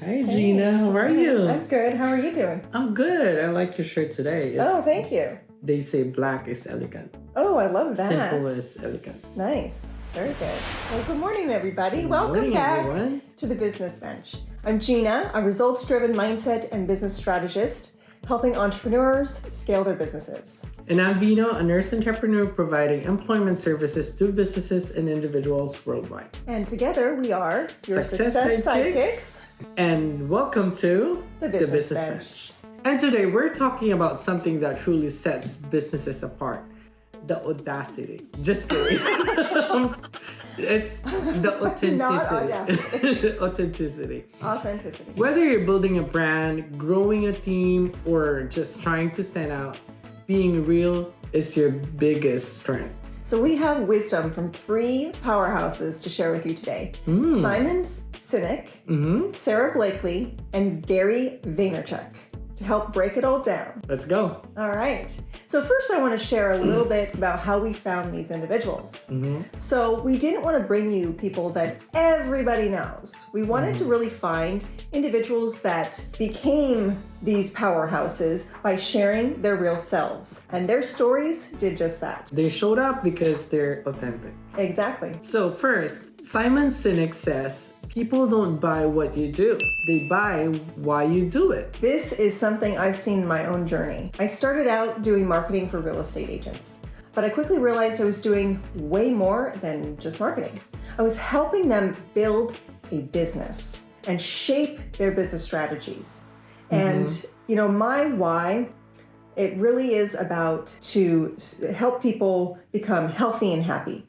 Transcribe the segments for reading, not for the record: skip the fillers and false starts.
Hi, Gina. How are you? I'm good. How are you doing? I'm good. I like your shirt today. Thank you. They say black is elegant. Oh, I love that. Simple is elegant. Nice. Very good. Well, good morning, everybody. Good Welcome morning, back everyone. to the Business Bench. I'm Gina, a results-driven mindset and business strategist, helping entrepreneurs scale their businesses. And I'm Vino, a nurse entrepreneur providing employment services to businesses and individuals worldwide. And together we are your Success Sidekicks. And welcome to The Business Bench. And today we're talking about something that truly sets businesses apart. The audacity. Just kidding. It's the authenticity. Not audacity. Authenticity. Whether you're building a brand, growing a team, or just trying to stand out, being real is your biggest strength. So we have wisdom from three powerhouses to share with you today. Simon Sinek, Sarah Blakely, and Gary Vaynerchuk to help break it all down. Let's go. All right. So first I want to share a little bit about how we found these individuals. So we didn't want to bring you people that everybody knows. We wanted to really find individuals that became these powerhouses by sharing their real selves. And their stories did just that. They showed up because they're authentic. Exactly. So first, Simon Sinek says, people don't buy what you do. They buy why you do it. This is something I've seen in my own journey. I started out doing marketing for real estate agents, but I quickly realized I was doing way more than just marketing. I was helping them build a business and shape their business strategies. And, you know, my why, it really is about to help people become healthy and happy.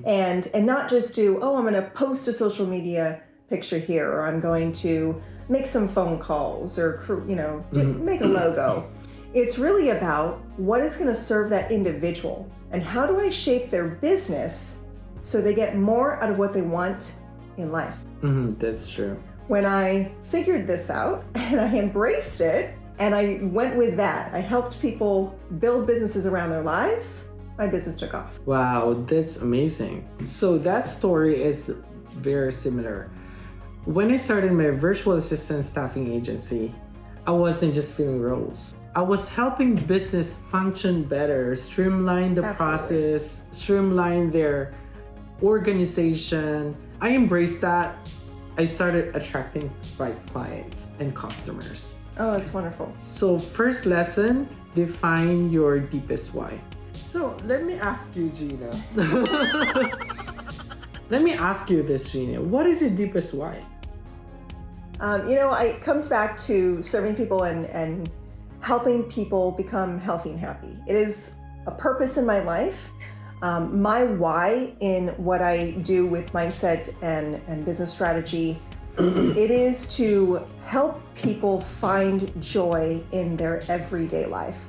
And not just do, oh, I'm going to post a social media picture here, or I'm going to make some phone calls, or, you know, make a logo. It's really about what is going to serve that individual and how do I shape their business so they get more out of what they want in life. That's true. When I figured this out and I embraced it and I went with that, I helped people build businesses around their lives, my business took off. Wow, that's amazing. So that story is very similar. When I started my virtual assistant staffing agency, I wasn't just filling roles. I was helping business function better, streamline the process, streamline their organization. I embraced that. I started attracting right clients and customers. Oh, that's wonderful. So first lesson, define your deepest why. So let me ask you, Gina. Let me ask you this, Gina. What is your deepest why? You know, it comes back to serving people and helping people become healthy and happy. It is a purpose in my life. My why in what I do with mindset and business strategy, it is to help people find joy in their everyday life.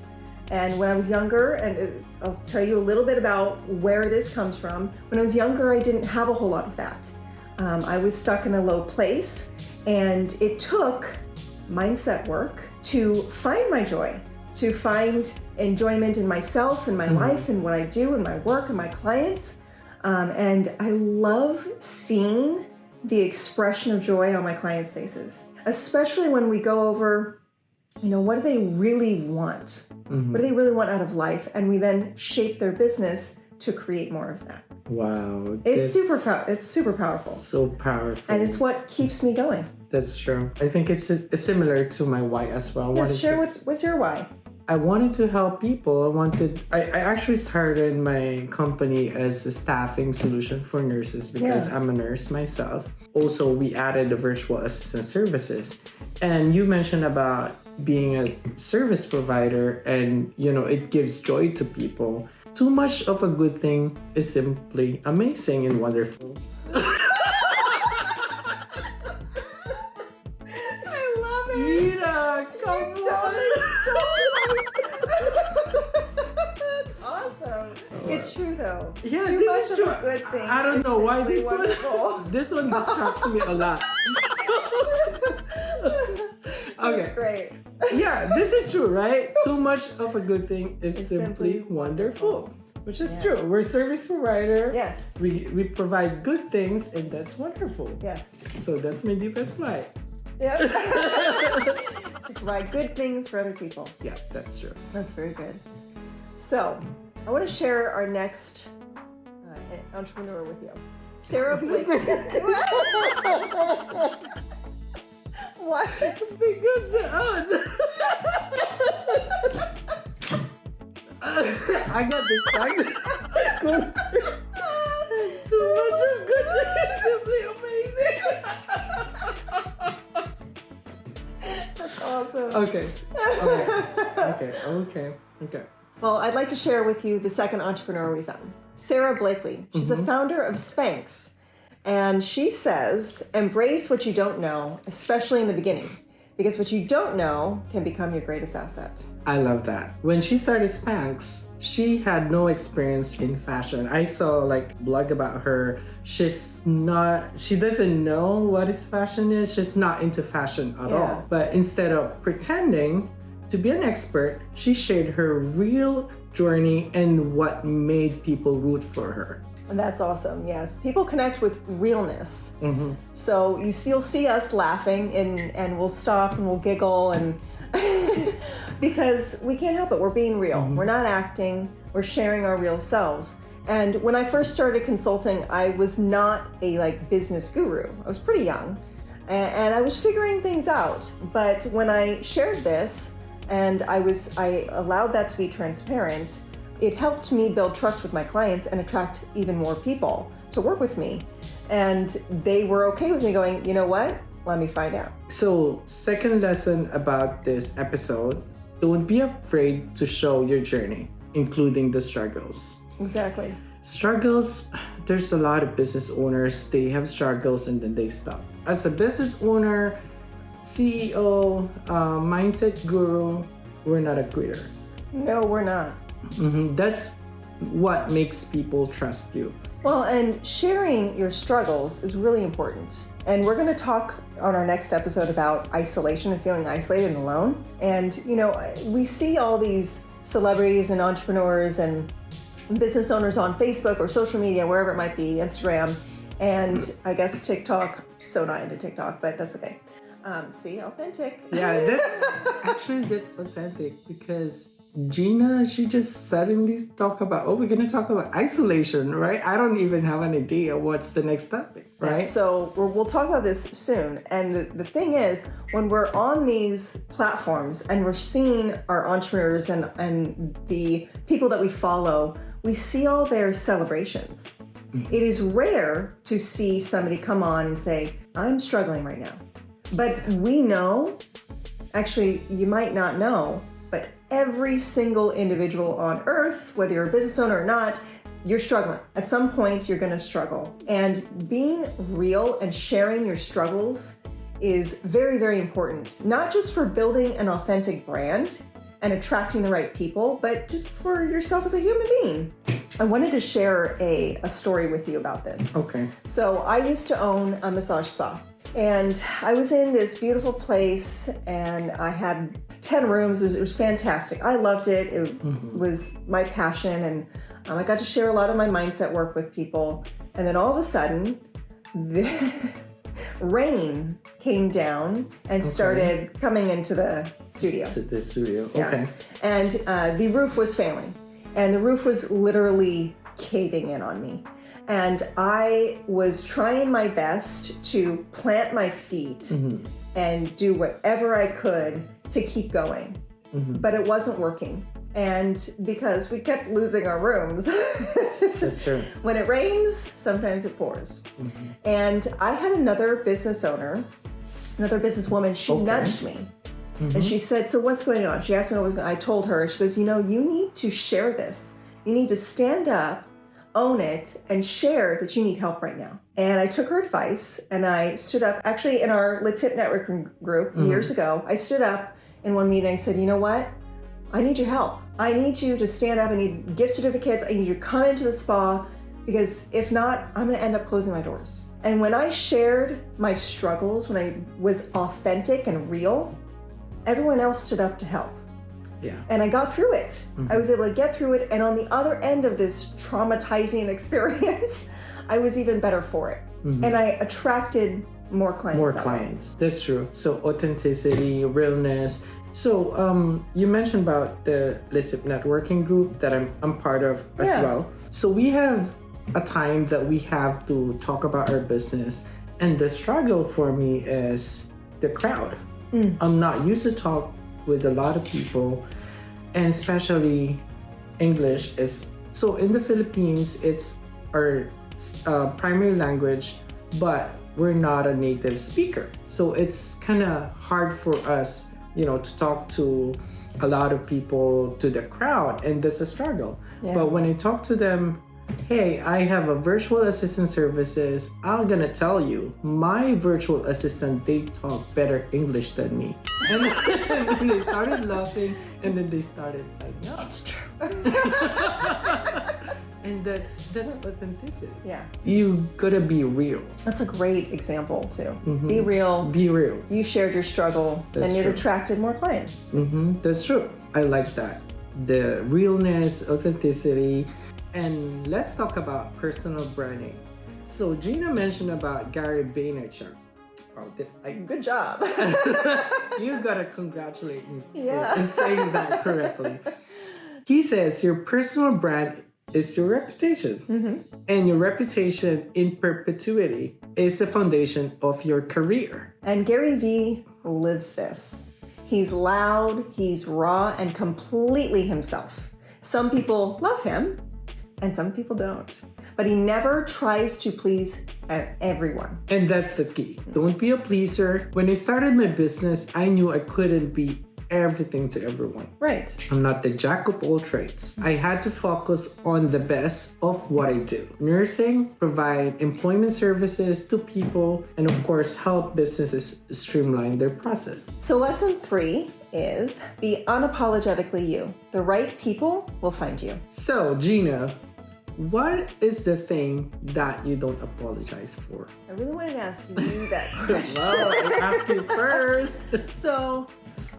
And when I was younger, and I'll tell you a little bit about where this comes from. When I was younger, I didn't have a whole lot of that. I was stuck in a low place, and it took mindset work to find my joy, to find enjoyment in myself and my life and what I do and my work and my clients. And I love seeing the expression of joy on my clients' faces, especially when we go over, you know, what do they really want? What do they really want out of life? And we then shape their business to create more of that. Wow. It's super powerful. So powerful. And it's what keeps me going. That's true. I think it's similar to my why as well. Yes, share what's your why? I wanted to help people. I actually started my company as a staffing solution for nurses because I'm a nurse myself. Also, we added the virtual assistant services. And you mentioned about being a service provider and, you know, it gives joy to people. Too much of a good thing is simply amazing and wonderful. I love it. Gina, come on. That's awesome. It's true though. Yeah, Too this much is of true. a good thing. I don't know why simply this wonderful. this one distracts me a lot. Okay. That's great. Yeah, this is true, right? Too much of a good thing is simply wonderful. Which is true. We're a service provider. Yes. We provide good things, and that's wonderful. Yes. So that's my deepest why. Yeah. To provide good things for other people. Yeah, that's true. That's very good. So, I want to share our next entrepreneur with you. Sarah Blakely. What? It's because I got distracted. Too much of goodness is simply amazing. That's awesome. Okay. Okay. Well, I'd like to share with you the second entrepreneur we found, Sarah Blakely. She's the founder of Spanx. And she says, embrace what you don't know, especially in the beginning, because what you don't know can become your greatest asset. I love that. When she started Spanx, she had no experience in fashion. I saw like blog about her. She doesn't know what is fashion is. She's not into fashion at all. But instead of pretending to be an expert, she shared her real journey and what made people root for her. And that's awesome. Yes, people connect with realness. Mm-hmm. So you'll see us laughing and we'll stop and we'll giggle and because we can't help it. We're being real. Mm-hmm. We're not acting. We're sharing our real selves. And when I first started consulting, I was not a business guru. I was pretty young, and I was figuring things out. But when I shared this and I allowed that to be transparent, it helped me build trust with my clients and attract even more people to work with me. And they were okay with me going, you know what? Let me find out. So, second lesson about this episode, don't be afraid to show your journey, including the struggles. Exactly. Struggles, there's a lot of business owners, they have struggles and then they stop. As a business owner, CEO, mindset guru, we're not a quitter. No, we're not. Mm-hmm. That's what makes people trust you. Well, and sharing your struggles is really important. And we're going to talk on our next episode about isolation and feeling isolated and alone. And, we see all these celebrities and entrepreneurs and business owners on Facebook or social media, wherever it might be, Instagram, and I guess TikTok. So not into TikTok, but that's okay. See, authentic. Yeah, that's authentic because Gina, she just suddenly talk about, we're going to talk about isolation, right? I don't even have an idea what's the next topic, right? Yeah, so we'll talk about this soon. And the thing is, when we're on these platforms and we're seeing our entrepreneurs and the people that we follow, we see all their celebrations. Mm-hmm. It is rare to see somebody come on and say, I'm struggling right now. But we know, actually, you might not know, but every single individual on earth, whether you're a business owner or not, you're struggling. At some point, you're going to struggle. And being real and sharing your struggles is very, very important, not just for building an authentic brand and attracting the right people, but just for yourself as a human being. I wanted to share a story with you about this. Okay. So I used to own a massage spa. And I was in this beautiful place and I had 10 rooms. It was fantastic. I loved it. It was my passion. And I got to share a lot of my mindset work with people. And then all of a sudden, the rain came down and started coming into the studio. To the studio, Yeah. Okay. And the roof was failing. And the roof was literally caving in on me. And I was trying my best to plant my feet and do whatever I could to keep going. But it wasn't working. And because we kept losing our rooms. That's true. When it rains, sometimes it pours. And I had another business owner, another businesswoman, she nudged me. And she said, so what's going on? She asked me what was going on. I told her, she goes, you need to share this. You need to stand up, own it, and share that you need help right now. And I took her advice and I stood up, actually in our Lit Tip networking group years ago, I stood up in one meeting and I said, you know what? I need your help. I need you to stand up. I need gift certificates. I need you to come into the spa because if not, I'm going to end up closing my doors. And when I shared my struggles, when I was authentic and real, everyone else stood up to help. Yeah. And I got through it. I was able to get through it. And on the other end of this traumatizing experience, I was even better for it. And I attracted more clients. More that way. clients. That's true. So authenticity, realness. So you mentioned about the Let's Sip networking group that I'm part of as Yeah. well. So we have a time that we have to talk about our business, and the struggle for me is the crowd. I'm not used to talk with a lot of people, and especially English is so in the Philippines it's our primary language, but we're not a native speaker, so it's kind of hard for us, you know, to talk to a lot of people, to the crowd, and that's a struggle. Yeah. But when I talk to them, hey, I have a virtual assistant services, I'm gonna tell you, my virtual assistant, they talk better English than me. And then they started laughing, and then they started signing up. It's true. And that's authenticity. Yeah. You gotta be real. That's a great example too. Mhm. Be real. Be real. You shared your struggle, That's and it true. attracted more clients. That's true. I like that. The realness, authenticity. And let's talk about personal branding. So Gina mentioned about Gary Vaynerchuk. Oh, Good job. you gotta congratulate me Yeah. for saying that correctly. He says your personal brand is your reputation. And your reputation in perpetuity is the foundation of your career. And Gary Vee lives this. He's loud, he's raw, and completely himself. Some people love him, and some people don't. But he never tries to please everyone. And that's the key. Don't be a pleaser. When I started my business, I knew I couldn't be everything to everyone. Right. I'm not the jack of all trades. I had to focus on the best of what I do. Nursing, provide employment services to people, and of course, help businesses streamline their process. So lesson 3 is be unapologetically you. The right people will find you. So, Gina, what is the thing that you don't apologize for? I really wanted to ask you that question. Well, I asked you first. So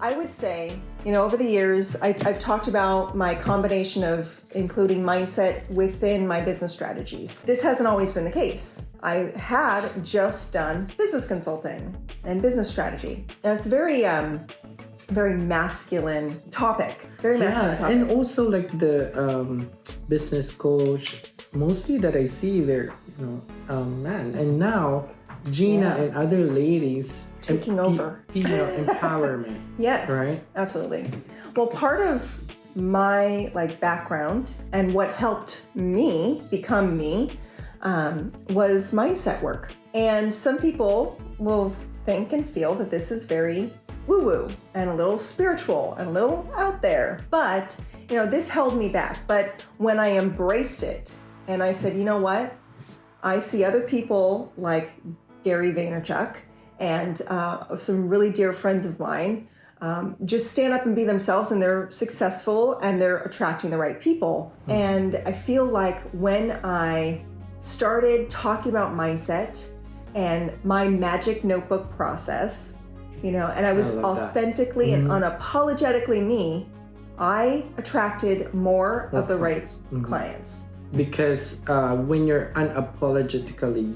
I would say, over the years, I've talked about my combination of including mindset within my business strategies. This hasn't always been the case. I had just done business consulting and business strategy. And it's very masculine topic. Very masculine topic. And also like the business coach, mostly that I see they're, man. And now Gina and other ladies taking over female empowerment. Yes, right? Absolutely. Well, part of my background and what helped me become me was mindset work. And some people will think and feel that this is very woo-woo and a little spiritual and a little out there. But, this held me back. But when I embraced it and I said, you know what? I see other people like Gary Vaynerchuk and some really dear friends of mine just stand up and be themselves, and they're successful and they're attracting the right people. And I feel like when I started talking about mindset and my magic notebook process, and I was authentically and unapologetically me, I attracted more of the right clients. Because when you're unapologetically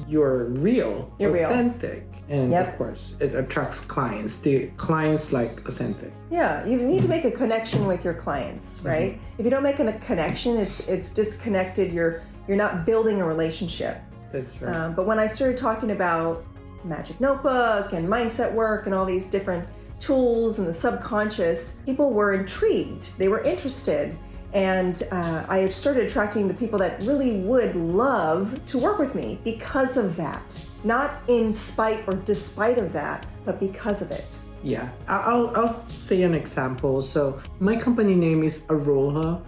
you're real, You're authentic. And Yep. of course, it attracts clients. The clients like authentic. Yeah, you need to make a connection with your clients, right? If you don't make a connection, it's disconnected. You're not building a relationship. That's right. But when I started talking about Magic Notebook and mindset work and all these different tools and the subconscious, people were intrigued. They were interested. And I started attracting the people that really would love to work with me because of that. Not in spite or despite of that, but because of it. Yeah, I'll say an example. So my company name is Aroha,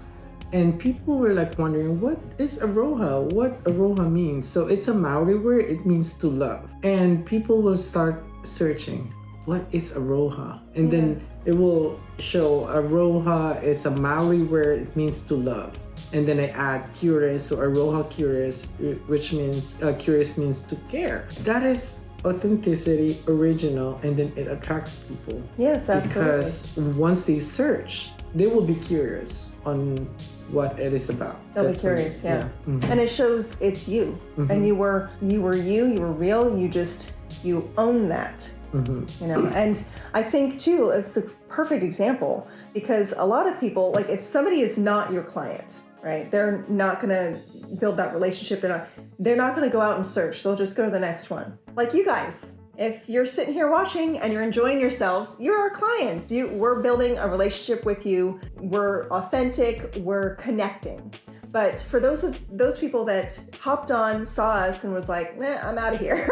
and people were wondering, what is Aroha? What Aroha means? So it's a Maori word. It means to love, and people will start searching, what is Aroha? And then it will show Aroha is a Maori word. It means to love. And then I add curious, so Aroha curious, which means curious means to care. That is authenticity, original, and then it attracts people. Yes, absolutely. Because once they search, they will be curious on what it is about. They'll be curious, yeah. Mhm. And it shows it's you. And you were you were real, you own that. You know, and I think too, it's a perfect example because a lot of people, like if somebody is not your client, right? They're not gonna build that relationship. They're not gonna go out and search. They'll just go to the next one. Like you guys, if you're sitting here watching and you're enjoying yourselves, you're our clients. We're building a relationship with you. We're authentic. We're connecting. But for those people that hopped on, saw us, and was like, I'm out of here.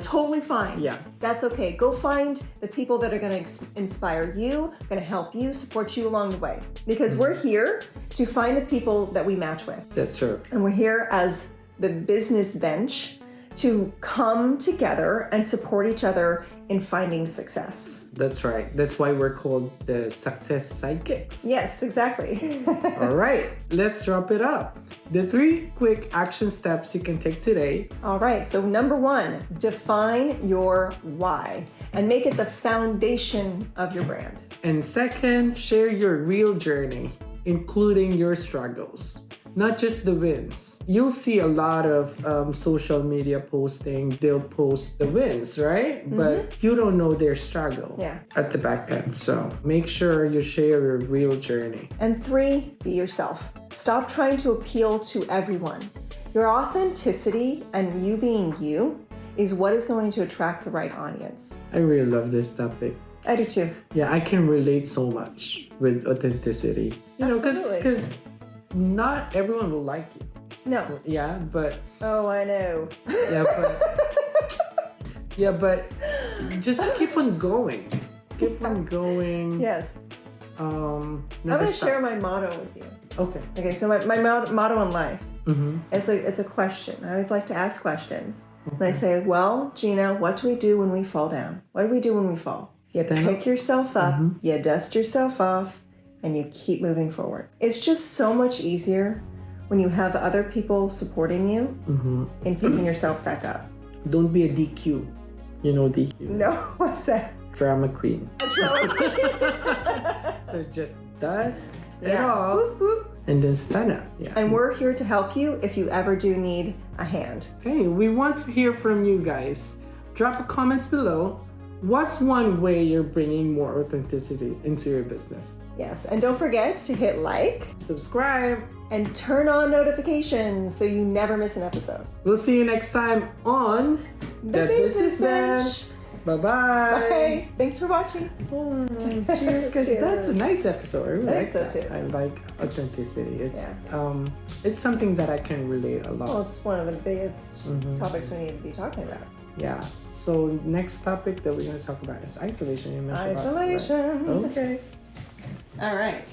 Totally fine. Yeah. That's okay. Go find the people that are going to inspire you, going to help you, support you along the way. Because we're here to find the people that we match with. That's true. And we're here as the business bench to come together and support each other in finding success. That's right. That's why we're called the Success Sidekicks. Yes, exactly. All right, let's wrap it up. The 3 quick action steps you can take today. All right, so number 1, define your why and make it the foundation of your brand. And second, share your real journey, including your struggles, not just the wins. You'll see a lot of social media posting. They'll post the wins, right? But you don't know their struggle at the back end. So make sure you share your real journey. And 3, be yourself. Stop trying to appeal to everyone. Your authenticity and you being you is what is going to attract the right audience. I really love this topic. I do too. Yeah, I can relate so much with authenticity. You know, because not everyone will like you. No. Yeah, but Oh, I know. but just keep on going. Keep on going. Yes. Never I'm going to stop. share my motto with you. Okay. Okay, so my motto in life, Mm-hmm. it's a question. I always like to ask questions. And I say, well, Gina, what do we do when we fall down? What do we do when we fall? You Stand pick up. yourself up, you dust yourself off, and you keep moving forward. It's just so much easier when you have other people supporting you in picking yourself back up. Don't be a DQ. You know DQ. No, what's that? Drama queen. So just dust it off Whoop, whoop. and then stand up. Yeah. And we're here to help you if you ever do need a hand. Hey, we want to hear from you guys. Drop a comments below. What's one way you're bringing more authenticity into your business? Yes, and don't forget to hit like Subscribe. and turn on notifications so you never miss an episode. We'll see you next time on The Business Bench. Bye-bye. Bye. Thanks for watching. Cheers, because Cheers. that's a nice episode. I really I like think so that. too. I like authenticity. It's something that I can relate a lot. Well, it's one of the biggest topics we need to be talking about. Yeah. So next topic that we're going to talk about is isolation. You mentioned about that, right? Isolation. Okay. All right.